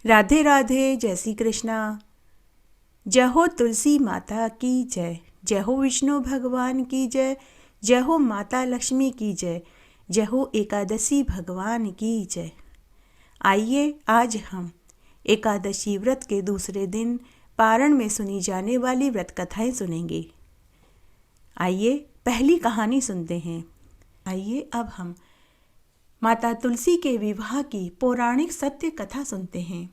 राधे राधे, जय श्री कृष्णा। जय हो तुलसी माता की जय, जय हो विष्णु भगवान की जय, जय हो माता लक्ष्मी की जय, जय हो एकादशी भगवान की जय। आइए आज हम एकादशी व्रत के दूसरे दिन पारण में सुनी जाने वाली व्रत कथाएं सुनेंगे। आइए पहली कहानी सुनते हैं। आइए अब हम माता तुलसी के विवाह की पौराणिक सत्य कथा सुनते हैं।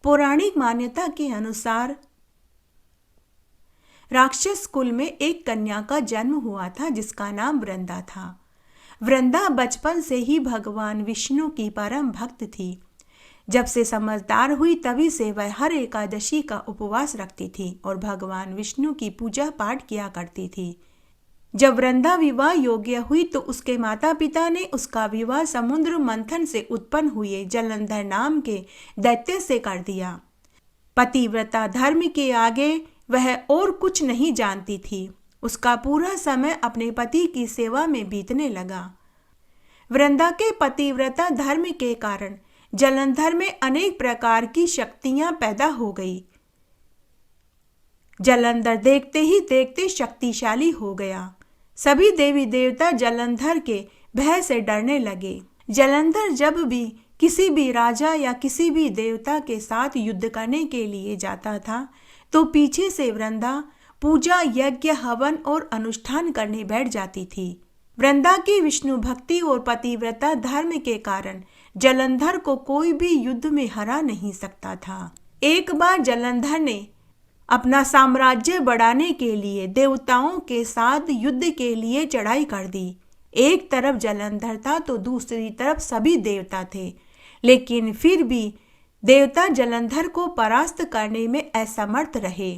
पौराणिक मान्यता के अनुसार राक्षस कुल में एक कन्या का जन्म हुआ था जिसका नाम वृंदा था। वृंदा बचपन से ही भगवान विष्णु की परम भक्त थी। जब से समझदार हुई तभी से वह हर एकादशी का उपवास रखती थी और भगवान विष्णु की पूजा पाठ किया करती थी। जब वृंदा विवाह योग्य हुई तो उसके माता पिता ने उसका विवाह समुद्र मंथन से उत्पन्न हुए जलंधर नाम के दैत्य से कर दिया। पतिव्रता धर्म के आगे वह और कुछ नहीं जानती थी। उसका पूरा समय अपने पति की सेवा में बीतने लगा। वृंदा के पतिव्रता धर्म के कारण जलंधर में अनेक प्रकार की शक्तियां पैदा हो गई। जलंधर देखते ही देखते शक्तिशाली हो गया। सभी देवी देवता जलंधर के भय से डरने लगे। जलंधर जब भी किसी भी राजा या किसी भी देवता के साथ युद्ध करने के लिए जाता था तो पीछे से वृंदा पूजा यज्ञ हवन और अनुष्ठान करने बैठ जाती थी। वृंदा की विष्णु भक्ति और पतिव्रता धर्म के कारण जलंधर को कोई भी युद्ध में हरा नहीं सकता था। एक बार जलंधर ने अपना साम्राज्य बढ़ाने के लिए देवताओं के साथ युद्ध के लिए चढ़ाई कर दी। एक तरफ जलंधर था तो दूसरी तरफ सभी देवता थे, लेकिन फिर भी देवता जलंधर को परास्त करने में असमर्थ रहे।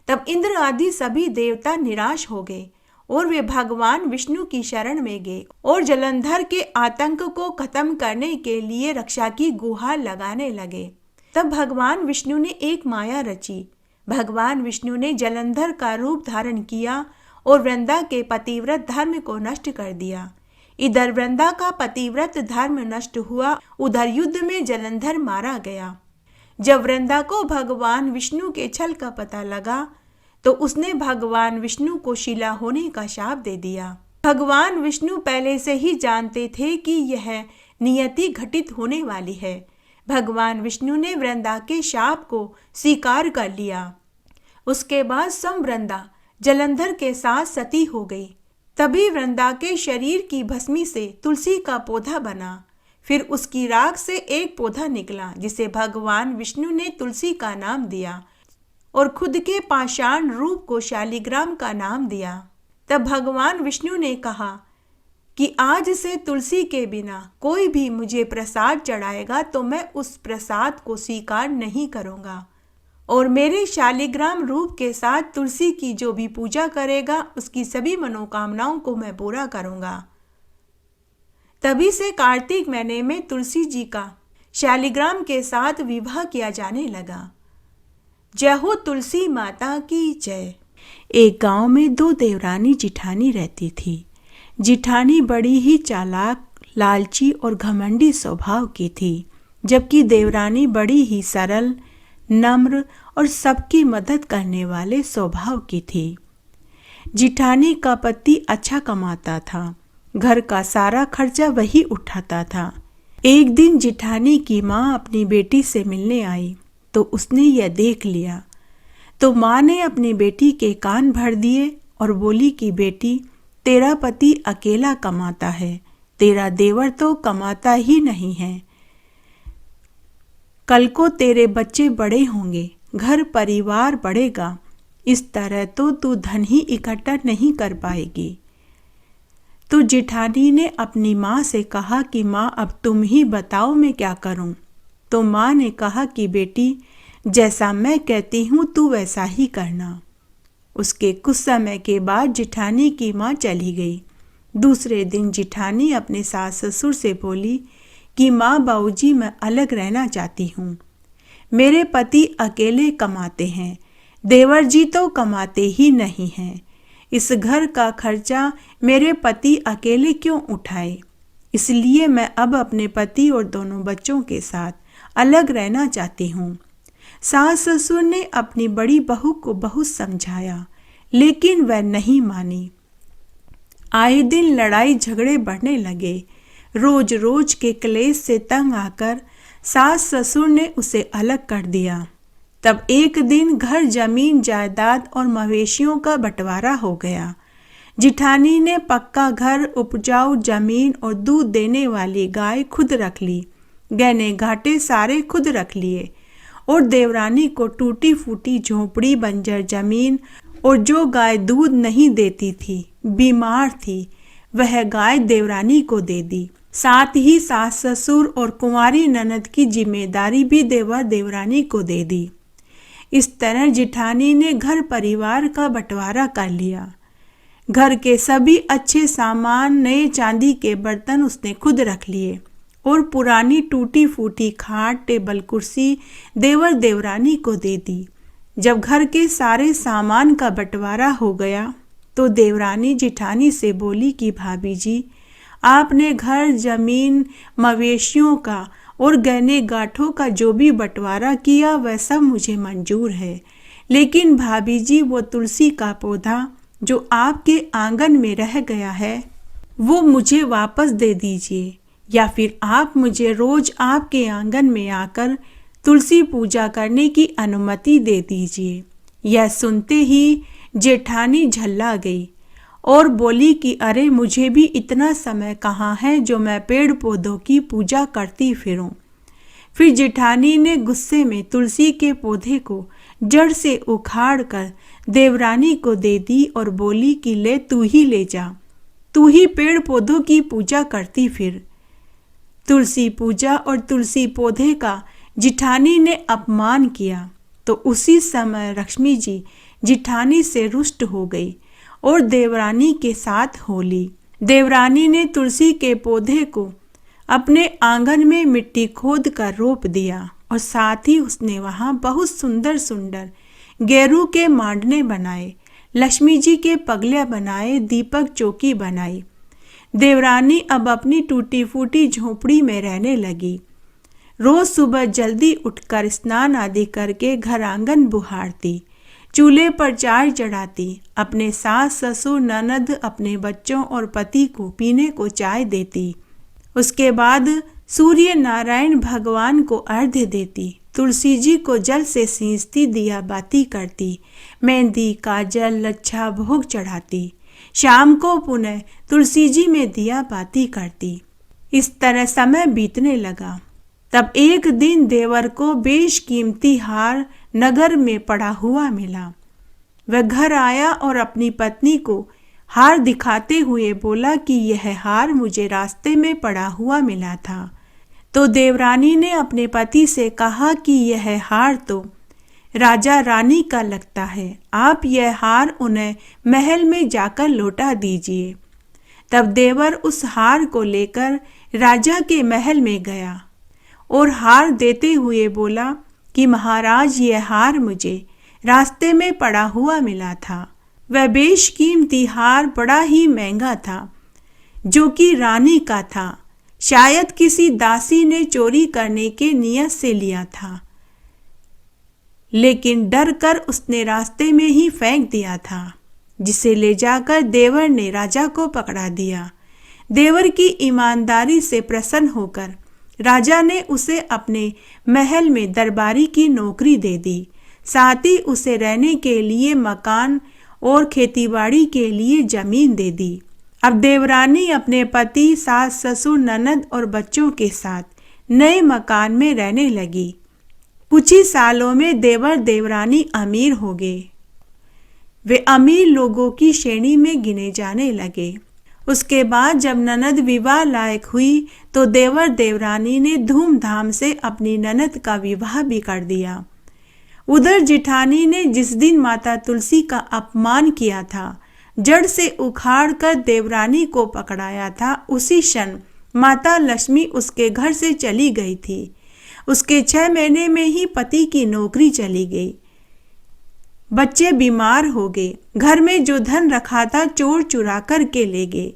तब इंद्र आदि सभी देवता निराश हो गए और वे भगवान विष्णु की शरण में गए और जलंधर के आतंक को खत्म करने के लिए रक्षा की गुहार लगाने लगे। तब भगवान विष्णु ने एक माया रची। भगवान विष्णु ने जलंधर का रूप धारण किया और वृंदा के पतिव्रत धर्म को नष्ट कर दिया। इधर वृंदा का पतिव्रत धर्म नष्ट हुआ, उधर युद्ध में जलंधर मारा गया। जब वृंदा को भगवान विष्णु के छल का पता लगा तो उसने भगवान विष्णु को शिला होने का शाप दे दिया। भगवान विष्णु पहले से ही जानते थे कि यह नियति घटित होने वाली है। भगवान विष्णु ने वृंदा के शाप को स्वीकार कर लिया। उसके बाद वृंदा जलंधर के साथ सती हो गई। तभी वृंदा के शरीर की भस्मी से तुलसी का पौधा बना। फिर उसकी राख से एक पौधा निकला जिसे भगवान विष्णु ने तुलसी का नाम दिया और खुद के पाषाण रूप को शालिग्राम का नाम दिया। तब भगवान विष्णु ने कहा कि आज से तुलसी के बिना कोई भी मुझे प्रसाद चढ़ाएगा तो मैं उस प्रसाद को स्वीकार नहीं करूँगा और मेरे शालिग्राम रूप के साथ तुलसी की जो भी पूजा करेगा उसकी सभी मनोकामनाओं को मैं पूरा करूँगा। तभी से कार्तिक महीने में तुलसी जी का शालिग्राम के साथ विवाह किया जाने लगा। जय हो तुलसी माता की जय। एक गांव में दो देवरानी जिठानी रहती थी। जिठानी बड़ी ही चालाक, लालची और घमंडी स्वभाव की थी, जबकि देवरानी बड़ी ही सरल, नम्र और सबकी मदद करने वाले स्वभाव की थी। जिठानी का पति अच्छा कमाता था, घर का सारा खर्चा वही उठाता था। एक दिन जिठानी की माँ अपनी बेटी से मिलने आई तो उसने यह देख लिया तो माँ ने अपनी बेटी के कान भर दिए और बोली कि बेटी, तेरा पति अकेला कमाता है, तेरा देवर तो कमाता ही नहीं है। कल को तेरे बच्चे बड़े होंगे, घर परिवार बढ़ेगा, इस तरह तो तू धन ही इकट्ठा नहीं कर पाएगी। तो जिठानी ने अपनी माँ से कहा कि माँ अब तुम ही बताओ मैं क्या करूँ। तो माँ ने कहा कि बेटी, जैसा मैं कहती हूँ तू वैसा ही करना। उसके कुछ समय के बाद जिठानी की माँ चली गई। दूसरे दिन जिठानी अपने सास ससुर से बोली कि माँ बाबूजी, मैं अलग रहना चाहती हूँ। मेरे पति अकेले कमाते हैं, देवर जी तो कमाते ही नहीं हैं। इस घर का खर्चा मेरे पति अकेले क्यों उठाए? इसलिए मैं अब अपने पति और दोनों बच्चों के साथ अलग रहना चाहती हूँ। सास ससुर ने अपनी बड़ी बहू को बहुत समझाया, लेकिन वह नहीं मानी। आए दिन लड़ाई झगड़े बढ़ने लगे। रोज रोज के क्लेश से तंग आकर सास ससुर ने उसे अलग कर दिया। तब एक दिन घर, जमीन, जायदाद और मवेशियों का बंटवारा हो गया। जिठानी ने पक्का घर, उपजाऊ जमीन और दूध देने वाली गाय खुद रख ली। गहने घाटे सारे खुद रख लिए और देवरानी को टूटी फूटी झोपड़ी, बंजर जमीन और जो गाय दूध नहीं देती थी, बीमार थी, वह गाय देवरानी को दे दी। साथ ही सास ससुर और कुंवारी ननद की जिम्मेदारी भी देवर देवरानी को दे दी। इस तरह जिठानी ने घर परिवार का बंटवारा कर लिया। घर के सभी अच्छे सामान, नए चांदी के बर्तन उसने खुद रख लिए और पुरानी टूटी फूटी खाट, टेबल, कुर्सी देवर देवरानी को दे दी। जब घर के सारे सामान का बंटवारा हो गया तो देवरानी जिठानी से बोली कि भाभी जी, आपने घर, जमीन, मवेशियों का और गहने गाठों का जो भी बंटवारा किया वह सब मुझे मंजूर है, लेकिन भाभी जी वो तुलसी का पौधा जो आपके आंगन में रह गया है वो मुझे वापस दे दीजिए, या फिर आप मुझे रोज आपके आंगन में आकर तुलसी पूजा करने की अनुमति दे दीजिए। यह सुनते ही जेठानी झल्ला गई और बोली कि अरे मुझे भी इतना समय कहाँ है जो मैं पेड़ पौधों की पूजा करती फिरूं। फिर जेठानी ने गुस्से में तुलसी के पौधे को जड़ से उखाड़ कर देवरानी को दे दी और बोली कि ले तू ही ले जा, तू ही पेड़ पौधों की पूजा करती फिर। तुलसी पूजा और तुलसी पौधे का जिठानी ने अपमान किया तो उसी समय लक्ष्मी जी जिठानी से रुष्ट हो गई और देवरानी के साथ हो ली। देवरानी ने तुलसी के पौधे को अपने आंगन में मिट्टी खोद कर रोप दिया और साथ ही उसने वहाँ बहुत सुंदर सुंदर गेरू के मांडने बनाए, लक्ष्मी जी के पगले बनाए, दीपक चौकी बनाई। देवरानी अब अपनी टूटी फूटी झोपड़ी में रहने लगी। रोज सुबह जल्दी उठकर स्नान आदि करके घर आंगन बुहारती, चूल्हे पर चाय चढ़ाती, अपने सास ससुर ननद, अपने बच्चों और पति को पीने को चाय देती। उसके बाद सूर्य नारायण भगवान को अर्घ्य देती, तुलसी जी को जल से सींचती, दिया बाती करती, मेहंदी, काजल, लच्छा भोग चढ़ाती। शाम को पुनः तुलसी जी में दिया बाती करती। इस तरह समय बीतने लगा। तब एक दिन देवर को बेशकीमती हार नगर में पड़ा हुआ मिला। वह घर आया और अपनी पत्नी को हार दिखाते हुए बोला कि यह हार मुझे रास्ते में पड़ा हुआ मिला था। तो देवरानी ने अपने पति से कहा कि यह हार तो राजा रानी का लगता है, आप यह हार उन्हें महल में जाकर लौटा दीजिए। तब देवर उस हार को लेकर राजा के महल में गया और हार देते हुए बोला कि महाराज, यह हार मुझे रास्ते में पड़ा हुआ मिला था। वह बेशकीमती हार बड़ा ही महंगा था, जो कि रानी का था। शायद किसी दासी ने चोरी करने के नियत से लिया था, लेकिन डर कर उसने रास्ते में ही फेंक दिया था, जिसे ले जाकर देवर ने राजा को पकड़ा दिया। देवर की ईमानदारी से प्रसन्न होकर राजा ने उसे अपने महल में दरबारी की नौकरी दे दी, साथ ही उसे रहने के लिए मकान और खेतीबाड़ी के लिए जमीन दे दी। अब देवरानी अपने पति, सास, ससुर, ननद और बच्चों के साथ नए मकान में रहने लगी। कुछ ही सालों में देवर देवरानी अमीर हो गए। वे अमीर लोगों की श्रेणी में गिने जाने लगे। उसके बाद जब ननद विवाह लायक हुई तो देवर देवरानी ने धूमधाम से अपनी ननद का विवाह भी कर दिया। उधर जिठानी ने जिस दिन माता तुलसी का अपमान किया था, जड़ से उखाड़ कर देवरानी को पकड़ाया था, उसी क्षण माता लक्ष्मी उसके घर से चली गई थी। उसके 6 महीने में ही पति की नौकरी चली गई। बच्चे बीमार हो गए। घर में जो धन रखा था चोर चुरा कर के ले गए।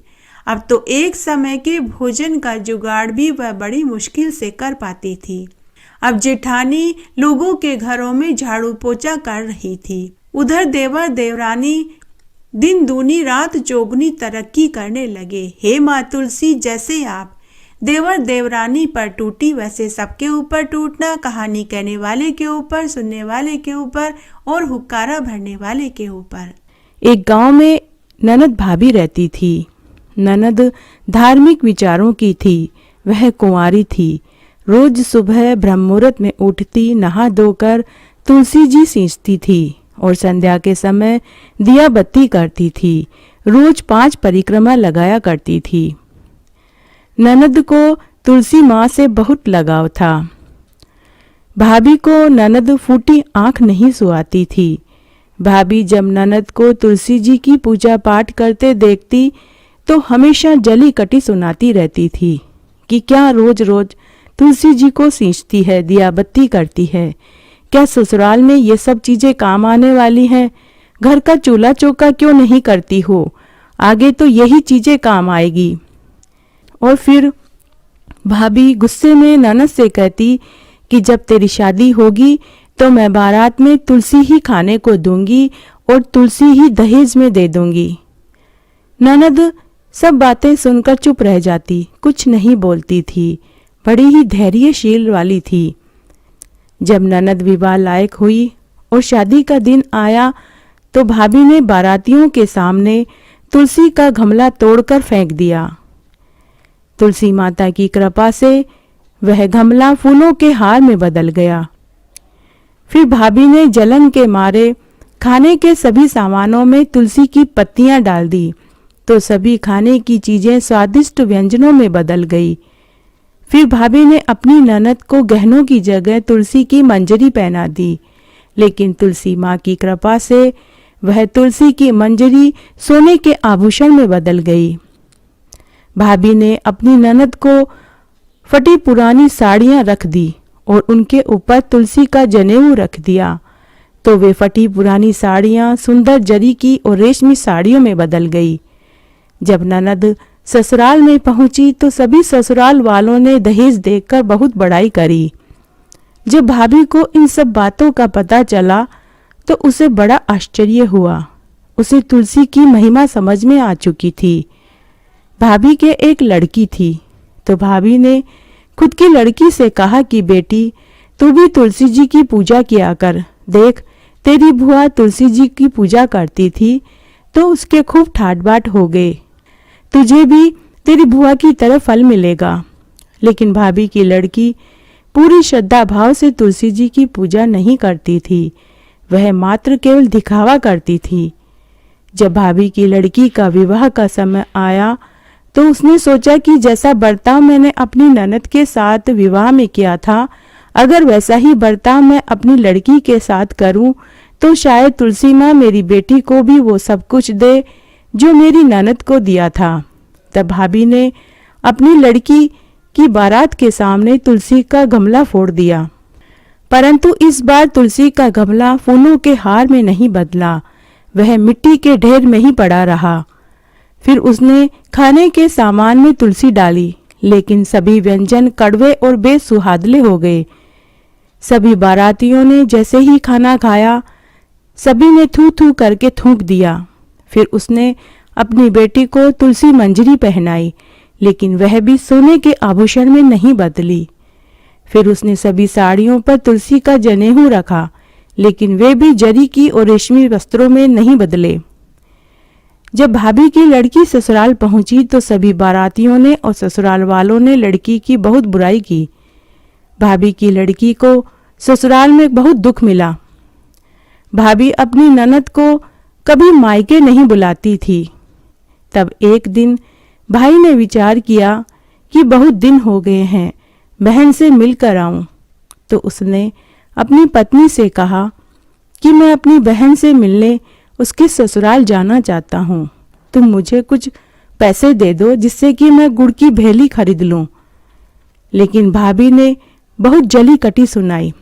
अब तो एक समय के भोजन का जुगाड़ भी वह बड़ी मुश्किल से कर पाती थी। अब जेठानी लोगों के घरों में झाड़ू पोछा कर रही थी। उधर देवर देवरानी दिन दूनी रात चौगुनी तरक्की करने लगे। हे माँ तुलसी, जैसे आप देवर देवरानी पर टूटी वैसे सबके ऊपर टूटना, कहानी कहने वाले के ऊपर, सुनने वाले के ऊपर और हुक्कारा भरने वाले के ऊपर। एक गांव में ननद भाभी रहती थी। ननद धार्मिक विचारों की थी। वह कुंवारी थी। रोज सुबह ब्रह्म मुहूर्त में उठती, नहा धोकर तुलसी जी सींचती थी और संध्या के समय दिया बत्ती करती थी। रोज 5 परिक्रमा लगाया करती थी। ननद को तुलसी माँ से बहुत लगाव था। भाभी को ननद फूटी आंख नहीं सुहाती थी। भाभी जब ननद को तुलसी जी की पूजा पाठ करते देखती तो हमेशा जली कटी सुनाती रहती थी कि क्या रोज रोज तुलसी जी को सींचती है, दिया बत्ती करती है। क्या ससुराल में ये सब चीजें काम आने वाली हैं? घर का चूल्हा चौका क्यों नहीं करती हो? आगे तो यही चीजें काम आएगी। और फिर भाभी गुस्से में ननद से कहती कि जब तेरी शादी होगी तो मैं बारात में तुलसी ही खाने को दूंगी और तुलसी ही दहेज में दे दूंगी। ननद सब बातें सुनकर चुप रह जाती, कुछ नहीं बोलती थी। बड़ी ही धैर्यशील वाली थी। जब ननद विवाह लायक हुई और शादी का दिन आया तो भाभी ने बारातियों के सामने तुलसी का गमला तोड़कर फेंक दिया। तुलसी माता की कृपा से वह गमला फूलों के हार में बदल गया। फिर भाभी ने जलन के मारे खाने के सभी सामानों में तुलसी की पत्तियां डाल दी तो सभी खाने की चीजें स्वादिष्ट व्यंजनों में बदल गई। फिर भाभी ने अपनी ननद को गहनों की जगह तुलसी की मंजरी पहना दी, लेकिन तुलसी माँ की कृपा से वह तुलसी की मंजरी सोने के आभूषण में बदल गई। भाभी ने अपनी ननद को फटी पुरानी साड़ियां रख दी और उनके ऊपर तुलसी का जनेऊ रख दिया तो वे फटी पुरानी साड़ियां सुंदर जरी की और रेशमी साड़ियों में बदल गई। जब ननद ससुराल में पहुंची तो सभी ससुराल वालों ने दहेज देखकर बहुत बड़ाई करी। जब भाभी को इन सब बातों का पता चला तो उसे बड़ा आश्चर्य हुआ। उसे तुलसी की महिमा समझ में आ चुकी थी। भाभी के एक लड़की थी तो भाभी ने खुद की लड़की से कहा कि बेटी, तू भी तुलसी जी की पूजा किया कर। देख, तेरी बुआ तुलसी जी की पूजा करती थी तो उसके खूब ठाट बाट हो गए। तुझे भी तेरी बुआ की तरह फल मिलेगा। लेकिन भाभी की लड़की पूरी श्रद्धा भाव से तुलसी जी की पूजा नहीं करती थी। वह मात्र केवल दिखावा करती थी। जब भाभी की लड़की का विवाह का समय आया तो उसने सोचा कि जैसा बर्ताव मैंने अपनी ननद के साथ विवाह में किया था, अगर वैसा ही बर्ताव मैं अपनी लड़की के साथ करूं तो शायद तुलसी माँ मेरी बेटी को भी वो सब कुछ दे जो मेरी ननद को दिया था। तब भाभी ने अपनी लड़की की बारात के सामने तुलसी का गमला फोड़ दिया, परंतु इस बार तुलसी का गमला फूलों के हार में नहीं बदला, वह मिट्टी के ढेर में ही पड़ा रहा। फिर उसने खाने के सामान में तुलसी डाली, लेकिन सभी व्यंजन कड़वे और बेसुहादले हो गए। सभी बारातियों ने जैसे ही खाना खाया, सभी ने थू थू करके थूक दिया। फिर उसने अपनी बेटी को तुलसी मंजरी पहनाई, लेकिन वह भी सोने के आभूषण में नहीं बदली। फिर उसने सभी साड़ियों पर तुलसी का जनेऊ रखा, लेकिन वे भी जरी की और रेशमी वस्त्रों में नहीं बदले। जब भाभी की लड़की ससुराल पहुंची तो सभी बारातियों ने और ससुराल वालों ने लड़की की बहुत बुराई की। भाभी की लड़की को ससुराल में बहुत दुख मिला। भाभी अपनी ननद को कभी मायके नहीं बुलाती थी। तब एक दिन भाई ने विचार किया कि बहुत दिन हो गए हैं, बहन से मिलकर आऊं। तो उसने अपनी पत्नी से कहा कि मैं अपनी बहन से मिलने उसके ससुराल जाना चाहता हूँ। तुम मुझे कुछ पैसे दे दो जिससे कि मैं गुड़ की भेली खरीद लूं। लेकिन भाभी ने बहुत जली कटी सुनाई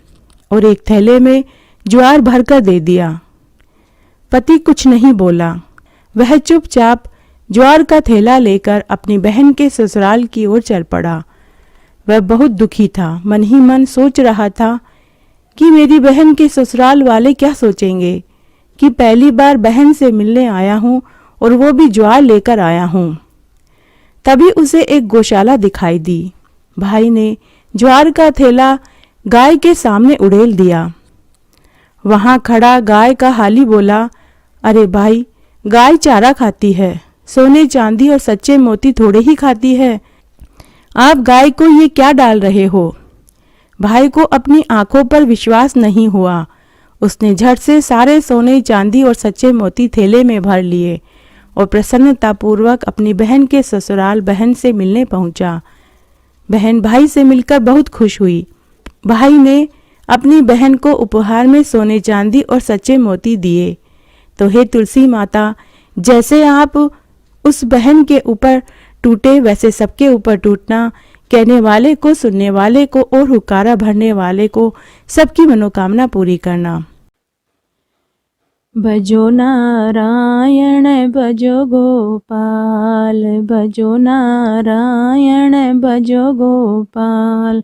और एक थैले में ज्वार भरकर दे दिया। पति कुछ नहीं बोला। वह चुपचाप ज्वार का थैला लेकर अपनी बहन के ससुराल की ओर चल पड़ा। वह बहुत दुखी था। मन ही मन सोच रहा था कि मेरी बहन के ससुराल वाले क्या सोचेंगे कि पहली बार बहन से मिलने आया हूँ और वो भी ज्वार लेकर आया हूँ। तभी उसे एक गौशाला दिखाई दी। भाई ने ज्वार का थैला गाय के सामने उड़ेल दिया। वहां खड़ा गाय का हाली बोला, अरे भाई, गाय चारा खाती है, सोने चांदी और सच्चे मोती थोड़े ही खाती है। आप गाय को ये क्या डाल रहे हो? भाई को अपनी आंखों पर विश्वास नहीं हुआ। उसने झट से सारे सोने चांदी और सच्चे मोती थैले में भर लिए और प्रसन्नतापूर्वक अपनी बहन के ससुराल बहन से मिलने पहुंचा। बहन भाई से मिलकर बहुत खुश हुई। भाई ने अपनी बहन को उपहार में सोने चांदी और सच्चे मोती दिए। तो हे तुलसी माता, जैसे आप उस बहन के ऊपर टूटे वैसे सबके ऊपर टूटना, कहने वाले को, सुनने वाले को और हुक्कारा भरने वाले को सबकी मनोकामना पूरी करना। भजो नारायण भजो गोपाल, भजो नारायण भजो गोपाल,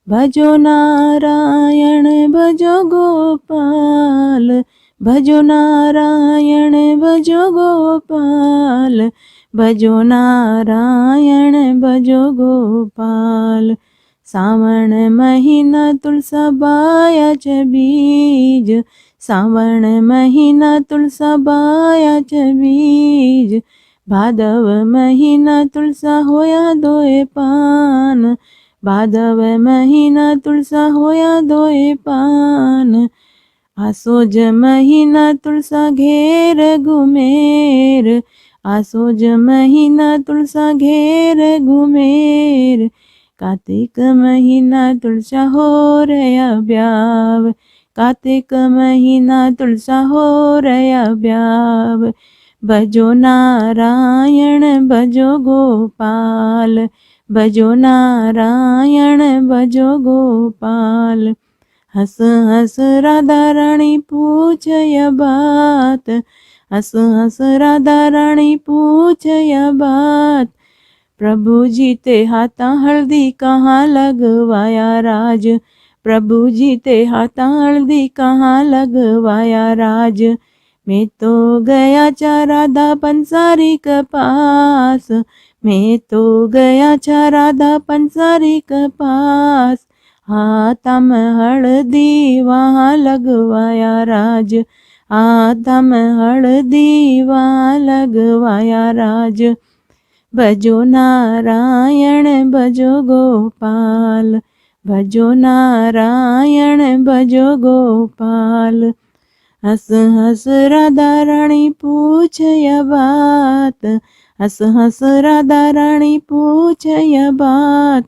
भजो नारायण भजो गोपाल, भजो नारायण भजो गोपाल, भजो नारायण भजो गोपाल। सावन महीना तुलसा बायाच बीज, सावन महीना तुलसा बायाच बीज, भादव महीना तुलसा होया दोए पान, भादव महीना तुलसा होया दोए पान। आसोज महीना तुलसा घेर घुमेर, आसोज महीना तुलसा घेर घुमेर, कार्तिक महीना तुलसा हो रया ब्याव, कार्तिक महीना तुलसा हो रया ब्याव। भजो नारायण भजो गोपाल, भजो नारायण भजो गोपाल। हंस हंस राधा रानी पूछय बात, हंस हंस राधा रानी पूछय बात। प्रभु जी ते हाथा हल्दी कहाँ लगवाया राज, प्रभु जी ते हाथा हल्दी कहाँ लगवाया राज। मैं तो गया चा राधा पंसारी के पास, मैं तो गया चा राधा पंसारी के पास। हाथम हल्दी वहाँ लगवाया राज, हाथम हल्दी वहाँ लगवाया राज। भजो नारायण भजो गोपाल, भजो नारायण भजो गोपाल। हंस हंस राधा रानी पूछय बात, हंस हंस राधा रानी पूछय बात।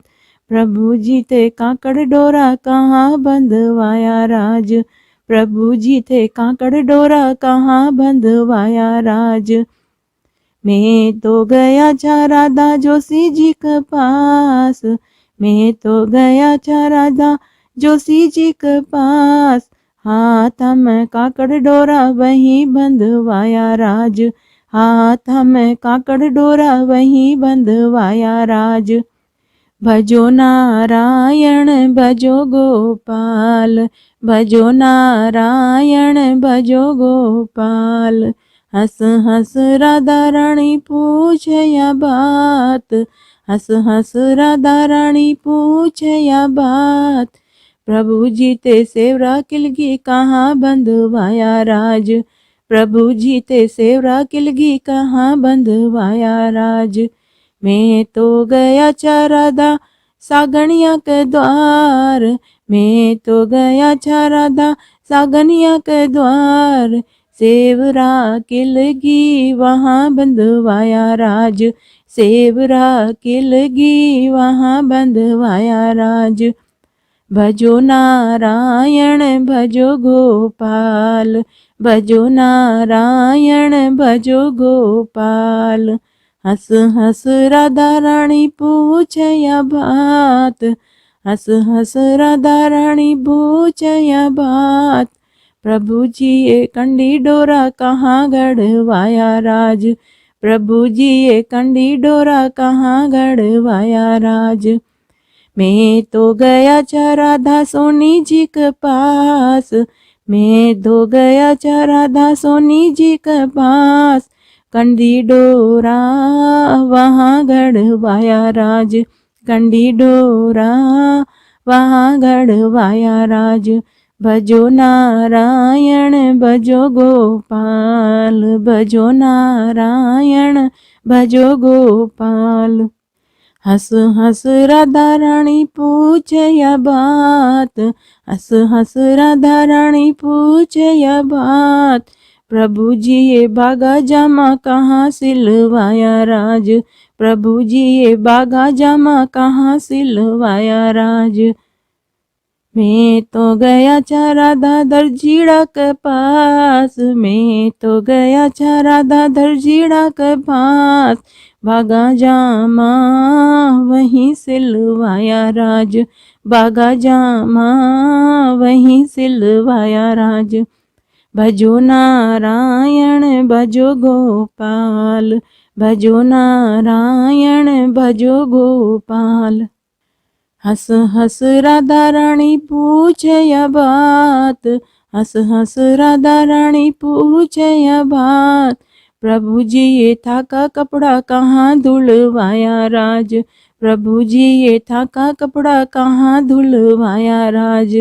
प्रभु जी ते काकड़ डोरा कहाँ बंधवाया राज, प्रभु जी थे काकड़ डोरा कहाँ बंधवाया राज। मैं तो गया था राधा जोशी जी के पास, मैं तो गया था राधा जोशी जी के पास। हाथ में काकड़ डोरा वहीं बंधवाया राज, हाथ में काकड़ डोरा वहीं बंधवाया राज। भजो नारायण भजो गोपाल, भजो नारायण भजो गोपाल। हंस हंस राधा रानी पूछया बात, हंस हंस राधा रानी पूछया बात। प्रभु जी ते सेवरा किलगी कहाँ बंधवाया राज, प्रभु जी ते सेवरा किलगी कहाँ बंधवाया राज। मैं तो गया था राधा सागनिया के द्वार, मैं तो गया था राधा सागनिया के द्वार। सेवरा किलगी वहाँ बंधवाया राज, सेवरा किलगी वहाँ बंधवाया राज। भजो नारायण भजो गोपाल, भजो नारायण भजो गोपाल। हंस हंस राधा रानी पूछया बात, हंस हंस राधा रानी पूछया बात। प्रभु जी ये कंडी डोरा कहाँ गढ़वाया राज, प्रभु जी ये कंडी डोरा कहाँ गड़वाया राज। मैं तो गया चा राधा सोनी जी के पास, मैं तो गया चा राधा सोनी जी के पास, कंडी डोरा वहाँ गड़वाया राज, कंडी डोरा वहाँ गड़वाया राज। भजो नारायण भजो गोपाल, भजो नारायण भजो गोपाल। हंस हंस राधा रानी पूछे या बात, हंस हंस राधा रानी पूछे या बात, प्रभु जी ये बागा जामा कहाँ सिलवाया राज, प्रभु जी ये बागा जामा कहाँ सिलवाया राज। मैं तो गया चा राधा दर्जीड़ा के पास, मैं तो गया चा राधा दर्जीड़ा के पास, बागा जामा वहीं सिलवाया राज, बागा जामा वहीं सिलवाया राज। भजो नारायण भजो गोपाल, भजो नारायण भजो गोपाल। हंस हंस राधा रानी पूछे या बात, हंस हंस राधा रानी पूछे या बात, प्रभु जी ये था का कपड़ा कहाँ धुलवाया राज, प्रभु जी ये था का कपड़ा कहाँ धुलवाया राज।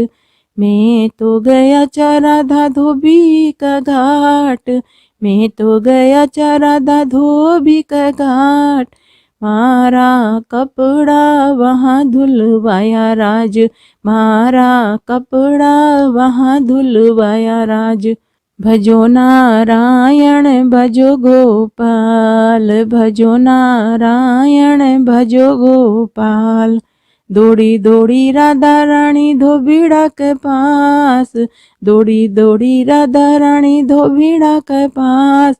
मैं तो गया चा राधा धोबी का घाट, मैं तो गया चा राधा धोबी का घाट, मारा कपड़ा वहाँ धुलवाया राज, मारा कपड़ा वहाँ धुलवाया राज। भजो नारायण भजो गोपाल, भजो नारायण भजो गोपाल। दौड़ी दौड़ी राधा रानी धोबीड़ा के पास, दौड़ी दौड़ी राधा रानी धोबीड़ा के पास,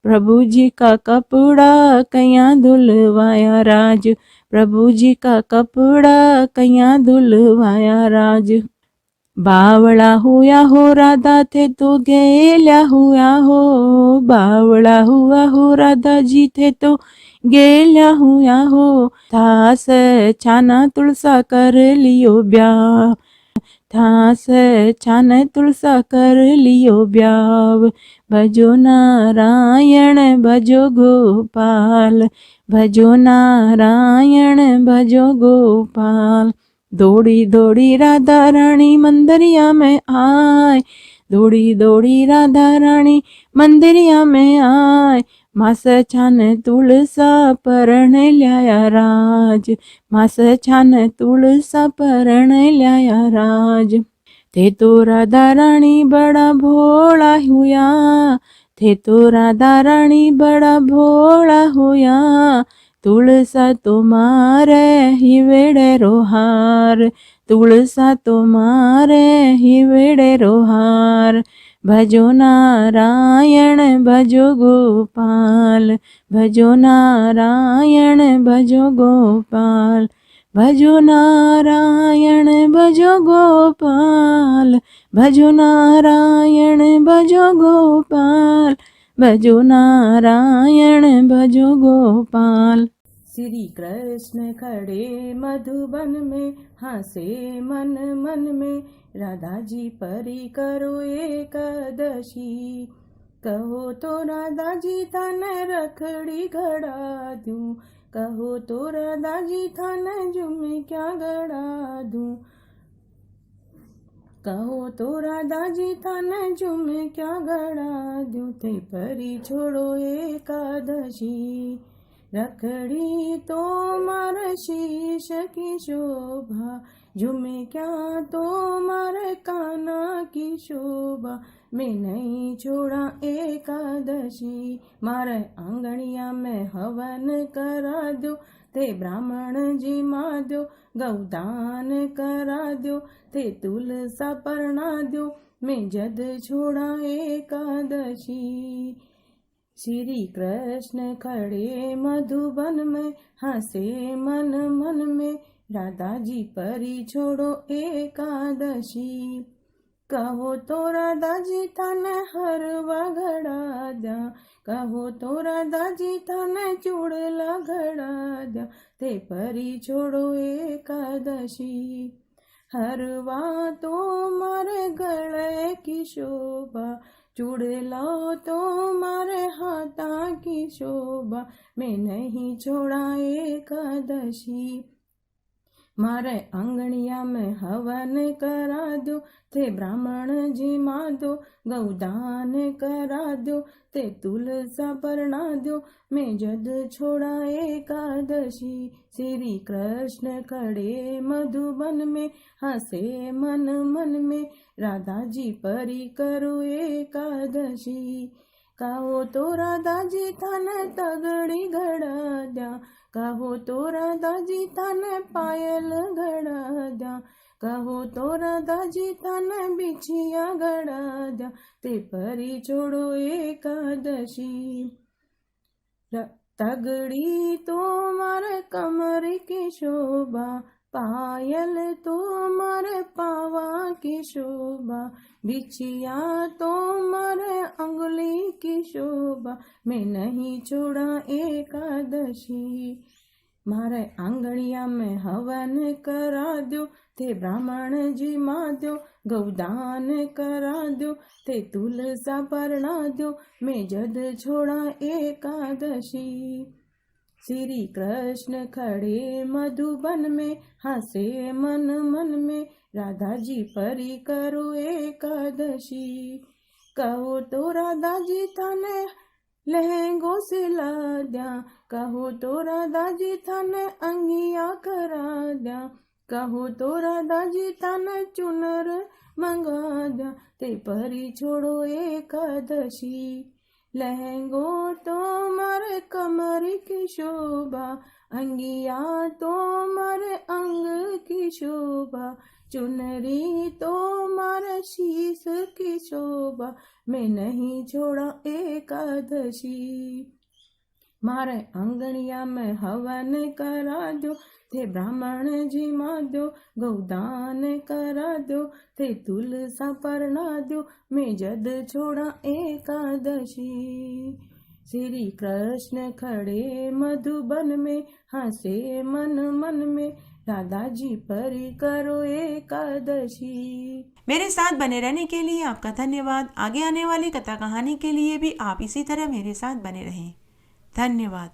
प्रभु जी का कपड़ा कया धुलवाया राज, प्रभु जी का कपड़ा कया धुलवाया राज। बावड़ा हुआ हो राधा थे तो गेल्या हुआ हो, बावड़ा हुआ हो राधा जी थे तो गेल्या हुआ हो, थास छाना तुलसा कर लियो ब्याह, थास छान तुलसा कर लियो ब्याव। भजो नारायण भजो गोपाल, भजो नारायण भजो गोपाल। दौड़ी दौड़ी राधा रानी मंदिरिया में आए, दौड़ी दौड़ी राधा रानी मंदिरिया में आए, मास छान तुलसा परण ल्याया राज, मास छान तुलसा परण ल्याया राज। थे तो राधा रानी बड़ा भोला हुआ, थे तो राधा रानी बड़ा भोला हुआ, तुलसा तुम्हारे ही वेड़े रोहार, तुलसा तुम्हारे ही वेड़े रोहार। भजो नारायण भजो गोपाल, भजो नारायण भजो गोपाल, भजो नारायण भजो गोपाल, भजो नारायण भजो गोपाल, भजो नारायण भजो गोपाल। श्री कृष्ण खड़े मधुबन में, हंसे मन मन में, राधा जी परी करो एकादशी, कहो तो राधा जी थान रखड़ी गड़ा दूं, कहो तो राधा जी थान जुम्मे क्या गड़ा दूं, कहो तो राधा जी थान जुम्मे क्या गड़ा दूं, थे परी छोड़ो एकादशी, रखड़ी तो मार शीश की शोभा, झूमे क्या तो मार काना की शोभा, मैं नहीं छोड़ा एकादशी, मारे आंगणिया में हवन करा दो, ते ब्राह्मण जी माँ दो, गौदान करा दो, ते तुलसा परणा दो, मैं जद छोड़ा एकादशी। श्री कृष्ण खड़े मधुबन में, हंसे मन मन में, राधा जी परी छोड़ो एकादशी, कहो तो राधाजी थाने हरवा घड़ा द्या, कहो तो राधाजी थाने चूड़ला घड़ा द्या, ते परी छोड़ो एकादशी। हरवा तो मारे गले की शोभा, चूड़ला तो मारे हाथा की शोभा, मैं नहीं छोड़ा एकादशी। मारे आंगणिया में हवन करा दो, थे ब्राह्मण जी माधो, गौदान करा दो, ते तुलसा परना दो, मैं जद छोड़ा एकादशी। श्री कृष्ण खड़े मधुबन में, हंसे मन मन में, राधा जी परी करो एकादशी। कहो तो राधाजी थाने तगड़ी घड़ा द्या, कहो तो राधाजी थाने पायल घड़ा द्या, कहो तो राधाजी थाने बिछिया घड़ा द्या, ते परी छोड़ो एकादशी। तगड़ी तो मारे कमर की शोभा, पायल तो मारे पावा की शोभा, बिछिया तो मारे अंगुली की शोभा, मैं नहीं छोड़ा एकादशी। मारे आंगणिया में हवन करा दो, ते ब्राह्मण जी माध्यो, गौदान करा दो, ते तुलसा परना दो, मैं जद छोड़ा एकादशी। श्री कृष्ण खड़े मधुबन में, हंसे मन मन में, राधा जी परी करो एकादशी। कहो तो राधा जी थाने लहंगो सिला द्या, कहो तो राधा जी थाने अंगिया करा द्या, कहो तो राधा जी थाने चुनर मंगा द्या, ते परी छोड़ो एकादशी। लहंगो तो मारे कमर की शोभा, अंगिया तो मारे अंग की शोभा, चुनरी तो मारे शीश की शोभा, मैं नहीं छोड़ा एकादशी। मारे आंगणिया में हवन करा दो, थे ब्राह्मण जी माध्यो, गौदान करा दो, थे तुलसा परना दो, मैं जद छोड़ा एकादशी। श्री कृष्ण खड़े मधुबन में, हंसे मन मन में, राधा जी परी करो एकादशी। मेरे साथ बने रहने के लिए आपका धन्यवाद। आगे आने वाली कथा कहानी के लिए भी आप इसी तरह मेरे साथ बने रहें। धन्यवाद।